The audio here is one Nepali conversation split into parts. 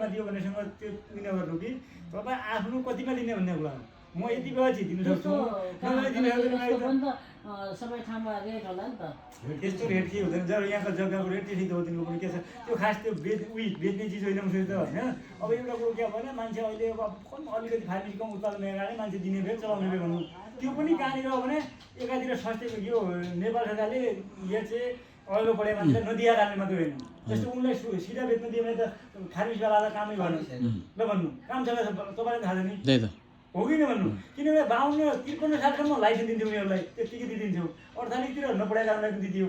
कतिमा दियो भनेसँग त्यो उयो गर्नु कि तपाईँ आफ्नो कतिमा दिने भन्ने कुरा म यति बेला चाहिँ दिनु सक्छु सबै ठाउँमा रेट होला नि त त्यस्तो रेट के हुँदैन जब यहाँको जग्गाको रेट त्यति हो दिनुको पनि के छ त्यो खास त्यो बेच्ने चिज होइन उसरी त होइन अब एउटा कुरो के भने मान्छे अहिले अब अलिकति फार्मेसी कम उत्पादन अगाडि मान्छे दिने भयो चलाउने भयो भन्नु त्यो पनि कहाँनिर हो भने एकातिर सस्ते यो नेपाल सरकारले यो चाहिँ अघिल्लो पढे मान्छेलाई नदिया कारणले मात्रै होइन जस्तो उनलाई सिधा बेच्न दियो भने त फार्मेसीवाला कामै गर्नु ल भन्नु काम छ तपाईँलाई थाहा छ नि हो कि भन्नु किनभने 52-53 सालसम्म लाइसेन्स दिन्थ्यो उनीहरूलाई त्यत्तिकै दिइदिन्थ्यो 48तिर नपढाएकाहरूलाई पनि दिदियो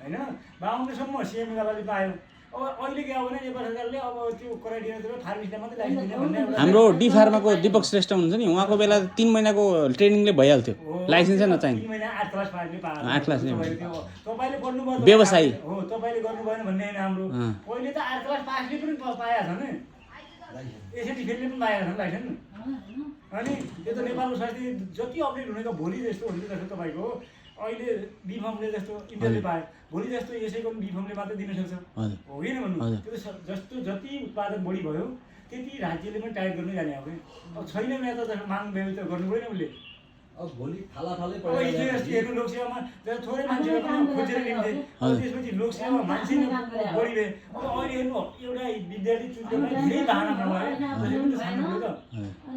होइन 52सम्म सिएमकाले पायो अब अहिले के हो भने नेपाल सरकारले अब त्यो क्राइटेरियातिर फार्मेसीलाई मात्रै लाइसेन्स दिने भन्ने हाम्रो डी फार्माको दीपक श्रेष्ठ हुन्छ नि उहाँको बेला 3 महिनाको ट्रेनिङले भइहाल्थ्यो लाइसेन्सै नचाहिने 3 महिना 8 क्लास पाएले पायो 8 क्लास तपाईले पढ्नुभयो व्यवसायी हो तपाईले गर्नु भएन भन्ने हैन हाम्रो पहिले त 8 क्लास पासले पनि पाएका छन् एसएटी फेलले पनि पाएका छन् लाइसेन्स अनि त्यो त नेपालको संस्कृति जति अपडेट हुने त भोलि जस्तो हुन्छ जस्तो तपाईँको अहिले बिफर्मले जस्तो इन्टरले पायो भोलि जस्तो यसैको बिफर्मले मात्रै दिन सक्छ हो किन भन्नु त्यो जस्तो जति उत्पादन बढी भयो त्यति राज्यले पनि टाइट गर्नै जाने अब छैन भने त माग व्यवस्था त गर्नु पऱ्यो उसले अब भोलि फालाफालै अब हिजो अस्ति हेर्नु लोकसेवामा थोरै मान्छेले खोजेर लिन्थे त्यसपछि लोकसेवामा मान्छे बढी भए अब अहिले हेर्नु एउटा विद्यार्थी चुन्ने धेरै बाहना बनायो त्यसले पनि त छान्नु पऱ्यो त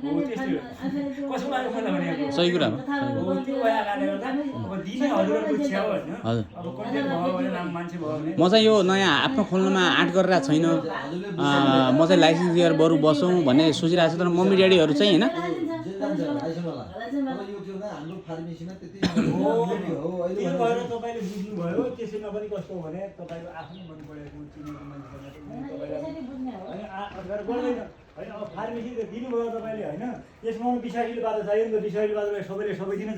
हो त्यस्तै हो कसो लाग्यो मलाई भने सही कुरा हो त्यो भएर कारणले गर्दा अब दिने हजुरहरूको इच्छा हो होइन अब कन्टेन्ट भयो भने नाम मान्छे भयो भने म चाहिँ यो नयाँ आफ्नो खोल्नमा आँट गरिरहेको छैन म चाहिँ लाइसेन्स लिएर बरु बसौँ भन्ने सोचिरहेको छु तर मम्मी ड्याडीहरू चाहिँ होइन हाम्रो फार्मेसीमा त्यति हो त्यो भएर तपाईँले बुझ्नुभयो त्यसैमा पनि कस्तो हो भने तपाईँको आफ्नो मन परेको चिनेको मान्छे गर्दैन होइन अब फार्मेसी त दिनुभयो तपाईँले होइन यसमा विषासीले बाटो चाहियो नि त विषासीले बाटो सबैले सबै दिन